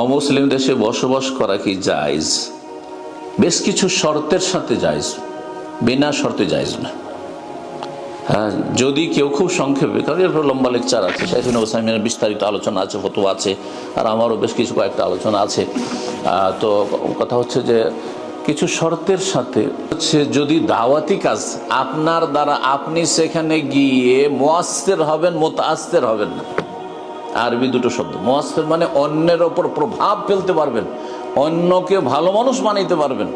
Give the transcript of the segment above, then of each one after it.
অমুসলিম দেশে বসবাস করা কি জায়েজ? বেশ কিছু শর্তের সাথে জায়েজ, বিনা শর্তে জায়েজ না। হ্যাঁ, যদি কেউ খুব সংক্ষেপে, কারণ এরপর লম্বা লেকচার আছে, শাইখ ইবনে উসাইমিনের বিস্তারিত আলোচনা আছে, ফতোয়া আছে, আর আমারও বেশ কিছু কয়েকটা আলোচনা আছে। তো কথা হচ্ছে যে কিছু শর্তের সাথে হচ্ছে, যদি দাওয়াতি কাজ আপনার দ্বারা, আপনি সেখানে গিয়ে মুআসসির হবেন, মুতাআসসির হবেন না। আরবি দুটো শব্দ। মুআসসির মানে অন্যের ওপর প্রভাব ফেলতে পারবেন, অন্যকে ভালো মানুষ বানাইতে পারবেন,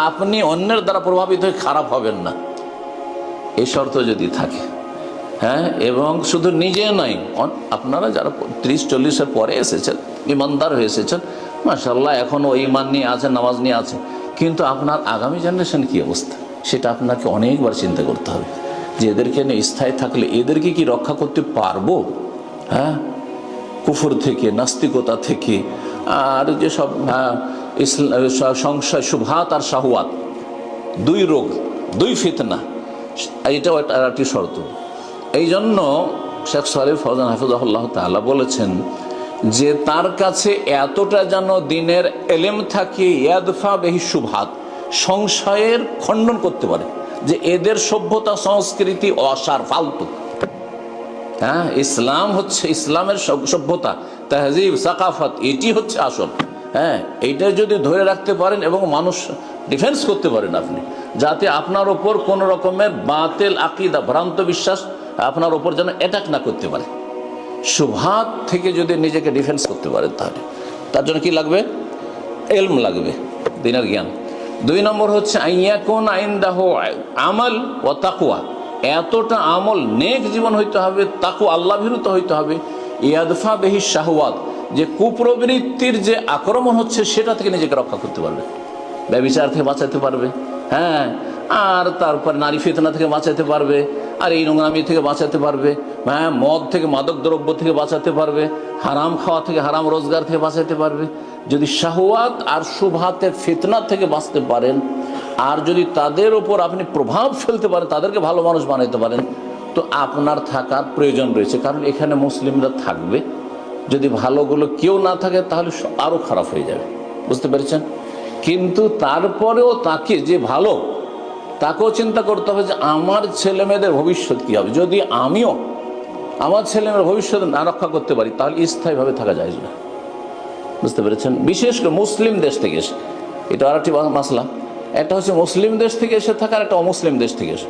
আপনি অন্যের দ্বারা প্রভাবিত হয়ে খারাপ হবেন না, এই শর্ত যদি থাকে। হ্যাঁ, এবং শুধু নিজে নয়, আপনারা যারা 30-40-এর পরে এসেছেন, ইমানদার হয়ে এসেছেন, মাশাআল্লাহ এখনও ইমান নিয়ে আছেন, নামাজ নিয়ে আছেন, কিন্তু আপনার আগামী জেনারেশন কী অবস্থা সেটা আপনাকে অনেকবার চিন্তা করতে হবে, যে এদেরকে নিয়ে স্থায়ী থাকলে এদেরকে কি রক্ষা করতে পারবো? হ্যাঁ, কুফর থেকে, নাস্তিকতা থেকে, আর যেসব সংশয়, শুবহাত আর শাহওয়াত, দুই রোগ, দুই ফিতনা, এটাও একটি শর্ত। এই জন্য শেখ সালেহ ফওজান হাফিজাহুল্লাহ তাআলা বলেছেন যে তার কাছে এতটা যেন দিনের এলেম থাকে, ইয়াদফা বিহি শুবহাত, সংশয়ের খণ্ডন করতে পারে, যে এদের সভ্যতা সংস্কৃতি অসার, ফালতু। হ্যাঁ, ইসলাম হচ্ছে, ইসলামের সভ্যতা, তাহজিব, সাকাফত, এটি হচ্ছে আসল। হ্যাঁ, এইটা যদি ধরে রাখতে পারেন এবং মানুষ ডিফেন্স করতে পারেন আপনি, যাতে আপনার ওপর কোনো রকমের বাতিল আকীদা, ভ্রান্ত বিশ্বাস আপনার ওপর যেন অ্যাটাক না করতে পারে, শুবহাত থেকে যদি নিজেকে ডিফেন্স করতে পারেন, তাহলে তার জন্য কি লাগবে? ইলম লাগবে, দ্বীনের জ্ঞান। 2 নম্বর হচ্ছে আইয়াকুন ইনদাহু আমাল ওয়া তাকওয়া, এতটা আমল, নেক জীবন হইতে হবে, তাকওয়া, আল্লাহ ভীরুতা হইতে হবে, ইয়াদফা বিহি শাহওয়াত, যে কুপ্রবৃত্তির যে আক্রমণ হচ্ছে সেটা থেকে নিজেকে রক্ষা করতে পারবে, ব্যভিচার থেকে বাঁচাতে পারবে। হ্যাঁ, আর তারপর নারী ফিতনা থেকে বাঁচাতে পারবে, আর এই নোংরামি থেকে বাঁচাতে পারবে। হ্যাঁ, মদ থেকে, মাদক দ্রব্য থেকে বাঁচাতে পারবে, হারাম খাওয়া থেকে, হারাম রোজগার থেকে বাঁচাতে পারবে। যদি শাহওয়াত আর শুবহাতের ফিতনা থেকে বাঁচতে পারেন, আর যদি তাদের ওপর আপনি প্রভাব ফেলতে পারেন, তাদেরকে ভালো মানুষ বানাইতে পারেন, তো আপনার থাকার প্রয়োজন রয়েছে। কারণ এখানে মুসলিমরা থাকবে, যদি ভালোগুলো কেউ না থাকে তাহলে আরও খারাপ হয়ে যাবে, বুঝতে পেরেছেন? কিন্তু তারপরেও তাকে, যে ভালো, তাকেও চিন্তা করতে হবে যে আমার ছেলে মেয়েদের ভবিষ্যৎ কী হবে। যদি আমিও আমার ছেলে মেয়ের ভবিষ্যৎ না রক্ষা করতে পারি, তাহলে স্থায়ীভাবে থাকা যায় না, বুঝতে পেরেছেন? বিশেষ করে মুসলিম দেশ থেকে এসে, এটা আর একটি মাসলা, একটা হচ্ছে মুসলিম দেশ থেকে এসে থাকা, আর একটা অমুসলিম দেশ থেকে এসে।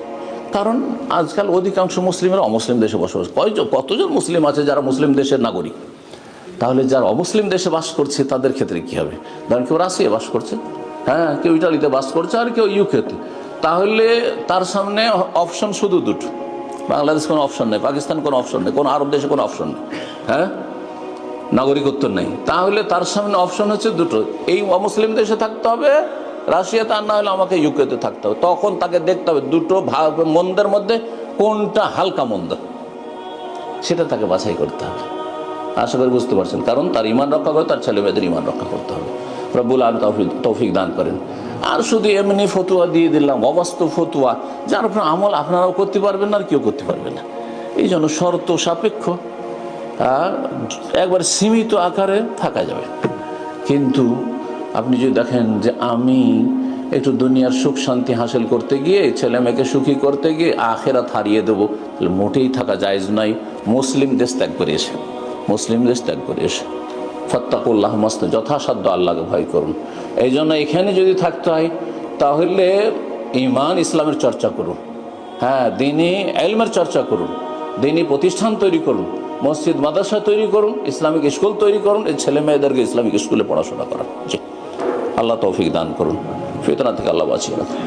কারণ আজকাল অধিকাংশ মুসলিমেরা অমুসলিম দেশে বসবাস, কতজন মুসলিম আছে যারা মুসলিম দেশের নাগরিক? তাহলে যারা অমুসলিম দেশে বাস করছে তাদের ক্ষেত্রে কী হবে? ধরেন কেউ রাশিয়ায় বাস করছে, হ্যাঁ, কেউ ইটালিতে বাস করছে, আর কেউ ইউকেতে, তাহলে তার সামনে অপশন শুধু দুটো। বাংলাদেশ কোনো অপশন নেই, পাকিস্তান কোনো অপশন নেই, কোনো আরব দেশে কোনো অপশন নেই, হ্যাঁ, নাগরিকত্ব নেই। তাহলে তার সামনে অপশন হচ্ছে দুটো, এই অমুসলিম দেশে থাকতে হবে, রাশিয়াতে, আর না হলে আমাকে ইউকেতে থাকতে হবে। তখন তাকে দেখতে হবে দুটো মন্দের মধ্যে কোনটা হালকা মন্দ, সেটা তাকে বাছাই করতে হবে। আশা করি বুঝতে পারছেন। কারণ তার ইমান রক্ষা করে, তার ছেলে মেয়েদের ইমান রক্ষা করতে হবে। রব্বুল আলামিন তৌফিক দান করেন। আর শুধু এমনি ফতুয়া দিয়ে দিলাম, অবাস্তব ফতুয়া, যার উপর আমল আপনারাও করতে পারবেন না, আর কেউ করতে পারবে না। এই জন্য শর্ত সাপেক্ষ, একবার সীমিত আকারে থাকা যাবে। কিন্তু আপনি যদি দেখেন যে আমি একটু দুনিয়ার সুখ শান্তি হাসিল করতে গিয়ে, ছেলে মেয়েকে সুখী করতে গিয়ে আখেরাত হারিয়ে দেবো, তাহলে মোটেই থাকা জায়েজ নয়। মুসলিম দেশ ত্যাগ করে এসে, মুসলিম দেশ ত্যাগ করে এসে ফাত্তাকুল্লাহ মাস্ত, যথাসাধ্য আল্লাহকে ভয় করুন। এই জন্য এখানে যদি থাকতে হয় তাহলে ঈমান ইসলামের চর্চা করুন, হ্যাঁ, দ্বীনি ইলমের চর্চা করুন, দ্বীনি প্রতিষ্ঠান তৈরি করুন, মসজিদ মাদ্রাসা তৈরি করুন, ইসলামিক স্কুল তৈরি করুন, এই ছেলে মেয়েদেরকে ইসলামিক স্কুলে পড়াশোনা করান। জি, আল্লাহ তৌফিক দান করুন, ফিতনা থেকে আল্লাহ বাঁচিয়ে রাখুন।